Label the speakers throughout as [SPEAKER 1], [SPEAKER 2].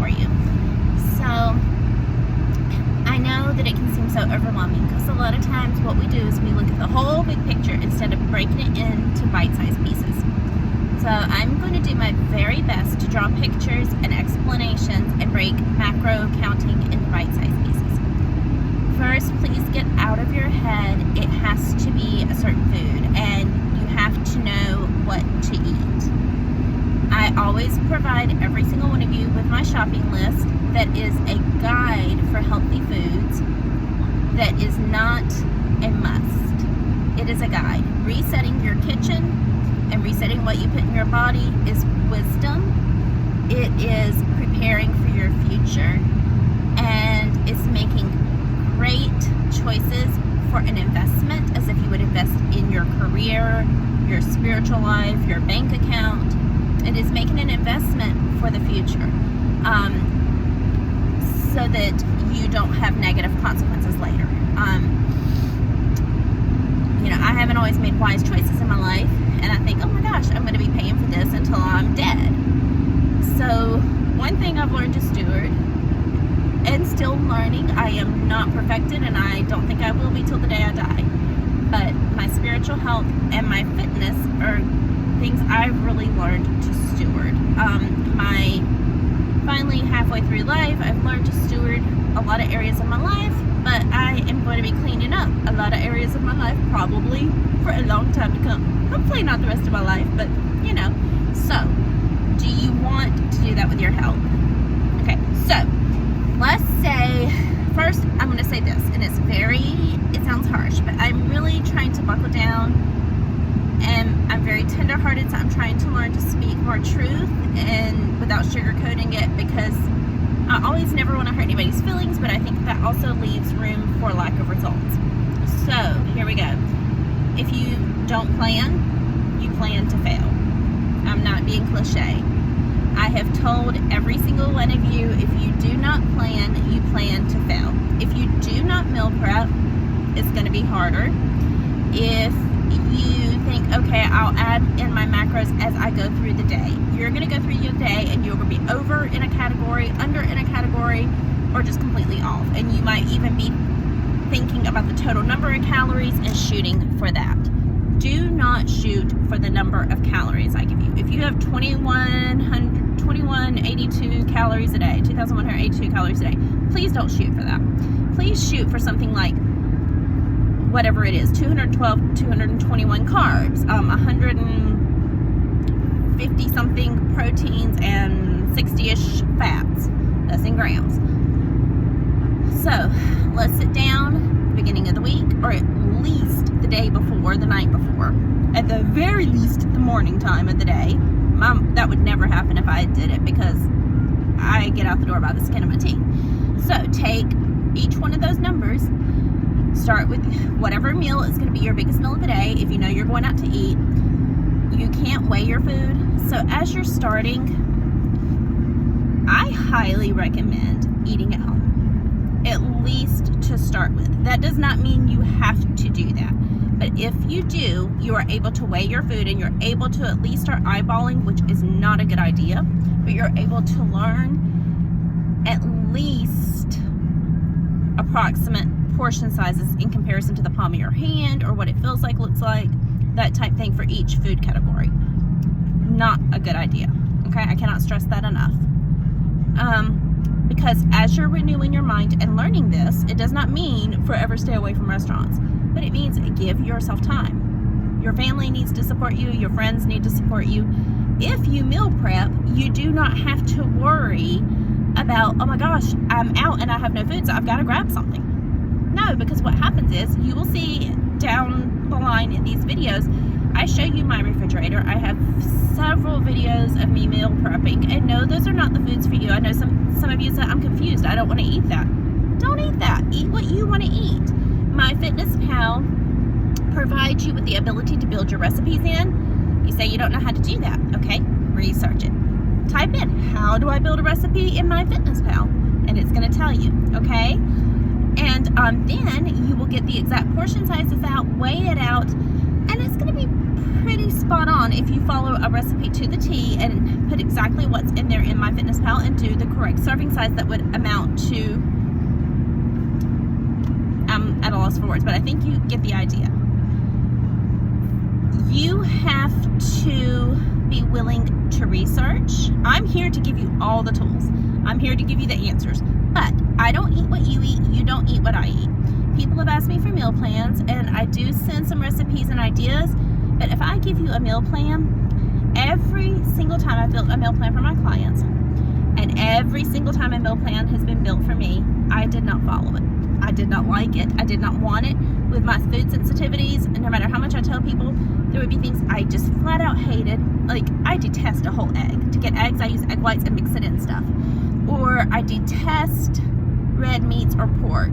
[SPEAKER 1] for you. So I know that it can seem so overwhelming because a lot of times what we do is we look at the whole big picture instead of breaking it into bite-sized pieces. So I'm going to do my very best to draw pictures and explanations and break macro counting into bite-sized pieces. First, please get out of your head it has to be a certain food and you have to know what to eat. I always provide every single one of you with my shopping list that is a guide for healthy foods that is not a must. It is a guide. Resetting your kitchen and resetting what you put in your body is wisdom. It is preparing for your future, and it's making great choices for an investment, as if you would invest in your career, your spiritual life, your bank account. It is making an investment for the future, so that you don't have negative consequences later. I haven't always made wise choices in my life, and I think, oh my gosh, I'm going to be paying for this until I'm dead. So one thing I've learned to steward, and still learning, I am not perfected, and I don't think I will be till the day I die, but my spiritual health and my fitness are things I've really learned to steward. Finally halfway through life, I've learned to steward a lot of areas of my life, but I am going to be cleaning up a lot of areas of my life probably for a long time to come. Hopefully not the rest of my life, but So, do you want to do that with your health? Okay, so let's say, first I'm going to say this, and it sounds harsh, but I'm really trying to buckle down, and I'm very tender-hearted, so I'm trying to learn to speak more truth and without sugarcoating it, because I always never want to hurt anybody's feelings, but I think that also leaves room for lack of results. So, here we go. If you don't plan, you plan to fail. I'm not being cliche. I have told every single one of you, if you do not plan, you plan to fail. If you do not meal prep, it's going to be harder. If you think, okay, I'll add in my macros as I go through the day, you're going to go through your day and you're going to be over in a category, under in a category, or just completely off. And you might even be thinking about the total number of calories and shooting for that. Do not shoot for the number of calories I give you. If you have 2182 calories a day, 2182 calories a day, please don't shoot for that. Please shoot for something like whatever it is, 212, 221 carbs, 150 something proteins, and 60-ish fats. That's in grams. So let's sit down beginning of the week, or at least the day before, the night before, at the very least the morning time of the day. That would never happen if I did it, because I get out the door by the skin of my teeth. So take each one of those numbers, start with whatever meal is going to be your biggest meal of the day. If you know you're going out to eat, you can't weigh your food. So as you're starting, I highly recommend eating at home, at least to start with. That does not mean you have to do that. But if you do, you are able to weigh your food, and you're able to at least start eyeballing, which is not a good idea, but you're able to learn at least approximate portion sizes in comparison to the palm of your hand, or what it feels like, looks like, that type thing for each food category. Not a good idea. Okay, I cannot stress that enough. Because as you're renewing your mind and learning this, it does not mean forever stay away from restaurants, but it means give yourself time. Your family needs to support you, your friends need to support you. If you meal prep, you do not have to worry about, oh my gosh, I'm out and I have no food, so I've got to grab something. No, because what happens is, you will see down the line in these videos, I show you my refrigerator. I have several videos of me meal prepping, and no, those are not the foods for you. I know some of you said, I'm confused, I don't want to eat that. Don't eat that. Eat what you want to eat. MyFitnessPal provides you with the ability to build your recipes in. You say you don't know how to do that. Okay, research it. Type in, how do I build a recipe in MyFitnessPal? And it's going to tell you, okay? And then you will get the exact portion sizes out, weigh it out, and it's going to be pretty spot on if you follow a recipe to the T and put exactly what's in there in MyFitnessPal and do the correct serving size. That would amount to, I'm at a loss for words, but I think you get the idea. You have to be willing to research. I'm here to give you all the tools. I'm here to give you the answers. But I don't eat what you eat. You don't eat what I eat. People have asked me for meal plans, and I do send some recipes and ideas. But if I give you a meal plan, every single time I've built a meal plan for my clients, and every single time a meal plan has been built for me, I did not follow it. I did not like it. I did not want it. With my food sensitivities, and no matter how much I tell people, there would be things I just flat out hated. Like, I detest a whole egg. To get eggs, I use egg whites and mix it in stuff. Or I detest red meats or pork.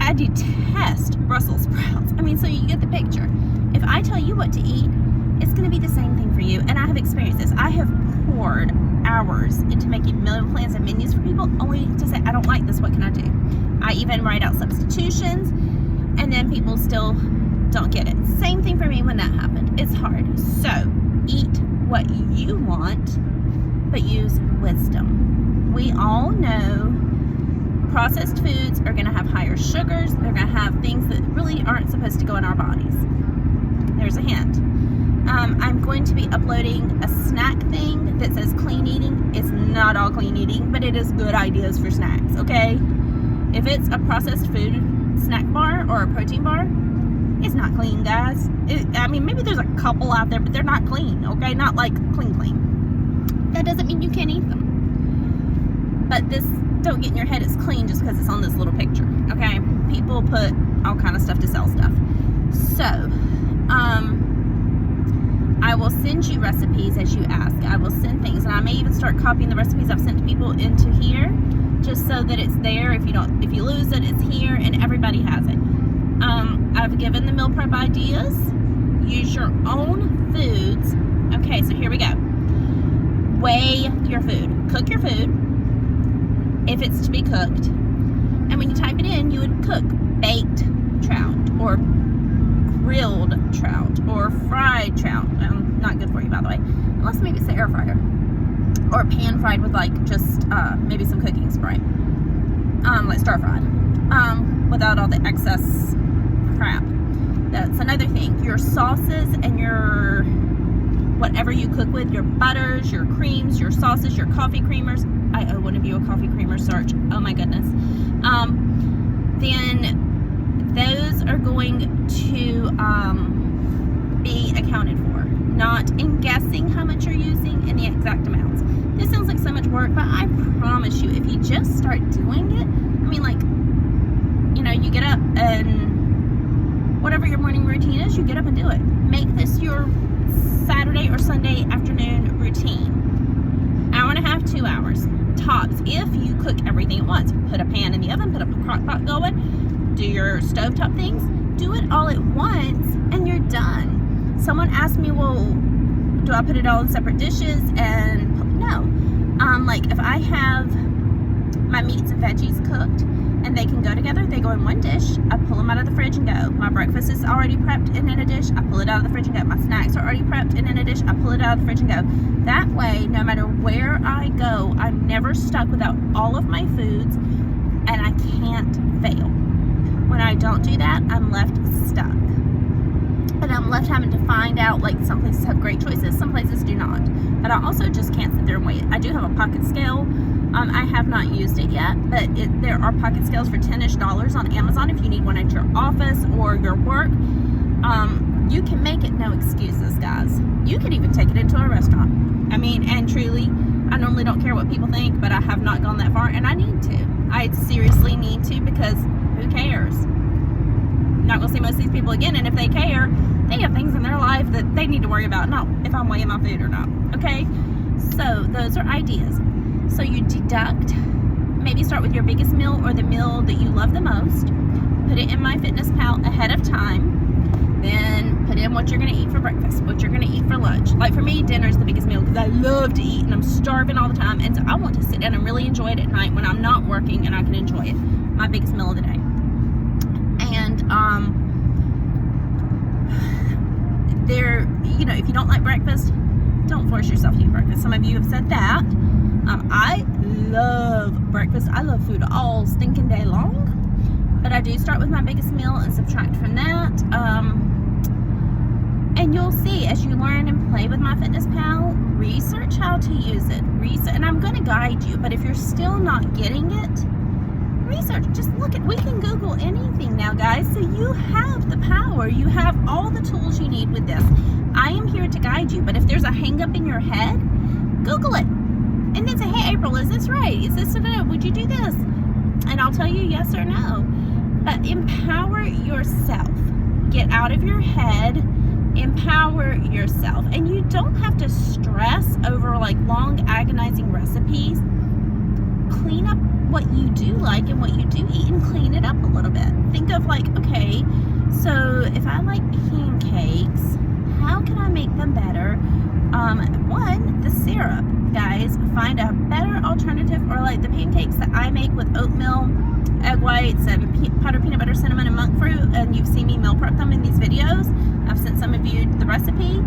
[SPEAKER 1] I detest Brussels sprouts. I mean, so you get the picture. If I tell you what to eat, it's going to be the same thing for you. And I have experienced this. I have poured hours into making meal plans and menus for people only to say, I don't like this, what can I do? I even write out substitutions, and then people still don't get it. Same thing for me when that happened. It's hard. So eat what you want, but use wisdom. We all know processed foods are going to have higher sugars. They're going to have things that really aren't supposed to go in our bodies. There's a hint. I'm going to be uploading a snack thing that says clean eating. It's not all clean eating, but it is good ideas for snacks, okay? If it's a processed food snack bar or a protein bar, it's not clean, guys. I mean, maybe there's a couple out there, but they're not clean, okay? Not like clean. That doesn't mean you can't eat them. But this, don't get in your head it's clean just because it's on this little picture, okay? People put all kind of stuff to sell stuff. So, I will send you recipes as you ask. I will send things, and I may even start copying the recipes I've sent to people into here, just so that it's there. If you lose it, it's here, and everybody has it. I've given the meal prep ideas. Use your own foods. Okay, so here we go. Weigh your food. Cook your food, if it's to be cooked. And when you type it in, you would cook baked trout, or grilled trout, or fried trout. Not good for you, by the way. Unless maybe it's the air fryer. Or pan fried with like just maybe some cooking spray. Like stir fried. Without all the excess crap. That's another thing. Your sauces and your whatever you cook with, your butters, your creams, your sauces, your coffee creamers. I owe one of you a coffee creamer search. Oh my goodness. Then those are going to be accounted for. Not in guessing how much you're using in the exact amounts. This sounds like so much work, but I promise you, if you just start doing it, I mean, like, you know, you get up and whatever your morning routine is, you get up and do it. Make this your Saturday or Sunday afternoon routine. Hour and a half, 2 hours. Tops, if you cook everything at once. Put a pan in the oven, put a crock pot going, do your stovetop things, do it all at once, and you're done. Someone asked me, well, do I put it all in separate dishes? And no. Like if I have my meats and veggies cooked and they can go together, they go in one dish. I pull them out of the fridge and go. My breakfast is already prepped and in a dish. I pull it out of the fridge and go. My snacks are already prepped and in a dish. I pull it out of the fridge and go. That way, no matter where I go, I'm never stuck without all of my foods, and I can't fail. When I don't do that, I'm left stuck. And I'm left having to find out, like, some places have great choices, some places do not. But I also just can't sit there and wait. I do have a pocket scale. I have not used it yet, but there are pocket scales for $10-ish on Amazon if you need one at your office or your work. You can make it, no excuses, guys. You could even take it into a restaurant. I mean, and truly, I normally don't care what people think, but I have not gone that far, and I need to. I seriously need to, because who cares? I'm not going to see most of these people again, and if they care, they have things in their life that they need to worry about, not if I'm weighing my food or not, okay? So those are ideas. So you deduct, maybe start with your biggest meal or the meal that you love the most, put it in MyFitnessPal ahead of time, then put in what you're going to eat for breakfast, what you're going to eat for lunch. Like for me, dinner is the biggest meal because I love to eat and I'm starving all the time, and so I want to sit down and really enjoy it at night when I'm not working and I can enjoy it. My biggest meal of the day. And There, you know, if you don't like breakfast, don't force yourself to eat breakfast. Some of you have said that. I love breakfast. I love food all stinking day long. But I do start with my biggest meal and subtract from that. And you'll see as you learn and play with MyFitnessPal, research how to use it. And I'm going to guide you, but if you're still not getting it, research. Just look at, we can Google anything now, guys. So you have the power. You have all the tools you need with this. I am here to guide you, but if there's a hang up in your head, Google it. And then say, hey, April, is this right? Is this, would you do this? And I'll tell you yes or no. But empower yourself. Get out of your head. Empower yourself. And you don't have to stress over like long agonizing recipes. Clean up what you do like and what you do eat and clean it up a little bit. Think of like, okay, so if I like pancakes, how can I make them better? One, the syrup, guys, find a better alternative, or like the pancakes that I make with oatmeal, egg whites, and powdered peanut butter, cinnamon, and monk fruit, and you've seen me meal prep them in these videos. I've sent some of you the recipe.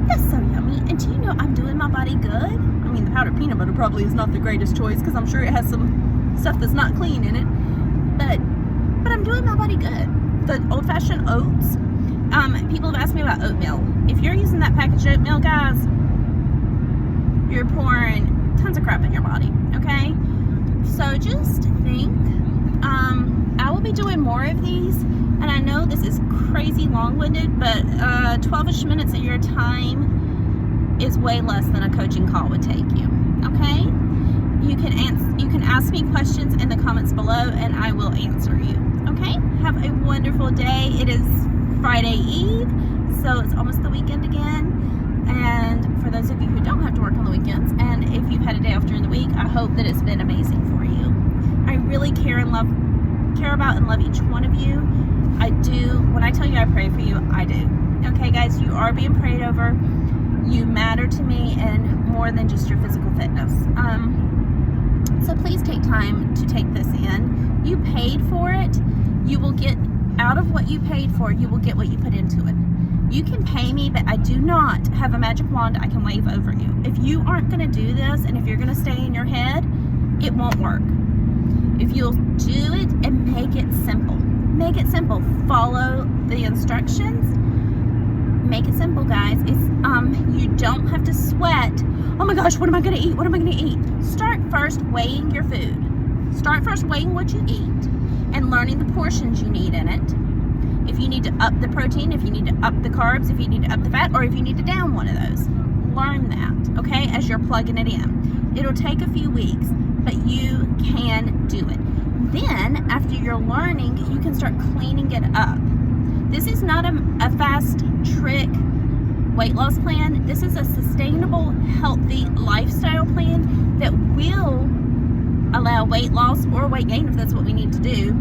[SPEAKER 1] That's so yummy. And do you know I'm doing my body good? I mean, the powdered peanut butter probably is not the greatest choice because I'm sure it has some stuff that's not clean in it. But I'm doing my body good. The old-fashioned oats. People have asked me about oatmeal. If you're using that packaged oatmeal, guys, you're pouring tons of crap in your body, okay? So just think, I will be doing more of these, and I know this is crazy long-winded, but 12-ish minutes of your time is way less than a coaching call would take you, okay? You can ask me questions in the comments below, and I will answer you, okay? Have a wonderful day. It is Friday Eve, so it's almost the weekend again. And for those of you who don't have to work on the weekends, and if you've had a day off during the week, I hope that it's been amazing for you. I really care about and love each one of you. I do. When I tell you I pray for you, I do. Okay, guys, you are being prayed over. You matter to me, and more than just your physical fitness. So please take time to take this in. You paid for it. You will get out of what you paid for. You will get what you put into it. You can pay me, but I do not have a magic wand I can wave over you. If you aren't going to do this, and if you're going to stay in your head, it won't work. If you'll do it and make it simple. Make it simple. Follow the instructions. Make it simple, guys. It's you don't have to sweat. Oh my gosh, what am I going to eat? What am I going to eat? Start first weighing your food. Start first weighing what you eat and learning the portions you need in it. If you need to up the protein, if you need to up the carbs, if you need to up the fat, or if you need to down one of those. Learn that, okay, as you're plugging it in. It'll take a few weeks, but you can do it. Then, after you're learning, you can start cleaning it up. This is not a fast trick weight loss plan. This is a sustainable, healthy lifestyle plan that will allow weight loss or weight gain if that's what we need to do.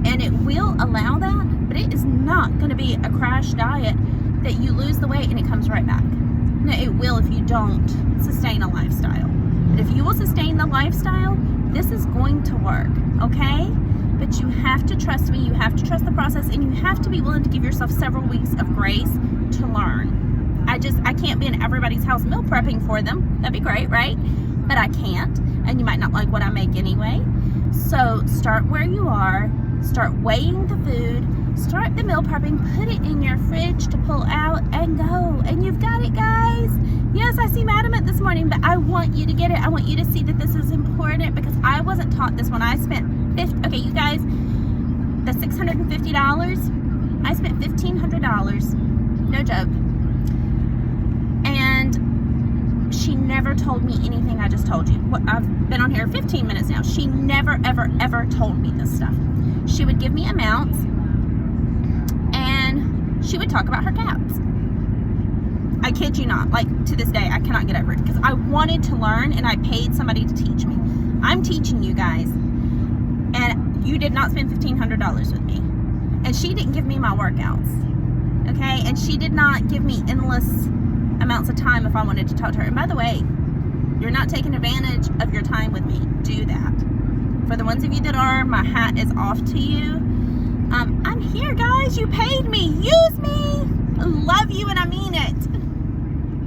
[SPEAKER 1] And it will allow that, but it is not going to be a crash diet that you lose the weight and it comes right back. No, it will if you don't sustain a lifestyle. But if you will sustain the lifestyle, this is going to work, okay? But you have to trust me, you have to trust the process, and you have to be willing to give yourself several weeks of grace to learn. I can't be in everybody's house meal prepping for them. That'd be great, right? But I can't, and you might not like what I make anyway. So start where you are. Start weighing the food, start the meal prepping, put it in your fridge to pull out and go. And you've got it, guys. Yes, I seem adamant this morning, but I want you to get it. I want you to see that this is important because I wasn't taught this when I spent okay, you guys, the $650, I spent $1,500, no joke. And she never told me anything I just told you. I've been on here 15 minutes now. She never, ever, ever told me this stuff. She would give me amounts, and she would talk about her cats. I kid you not. Like, to this day, I cannot get over it. Because I wanted to learn, and I paid somebody to teach me. I'm teaching you guys. And you did not spend $1,500 with me. And she didn't give me my workouts. Okay? And she did not give me endless amounts of time if I wanted to talk to her. And by the way, you're not taking advantage of your time with me. Do that. For the ones of you that are, my hat is off to you. I'm here, guys. You paid me. Use me. I love you, and I mean it.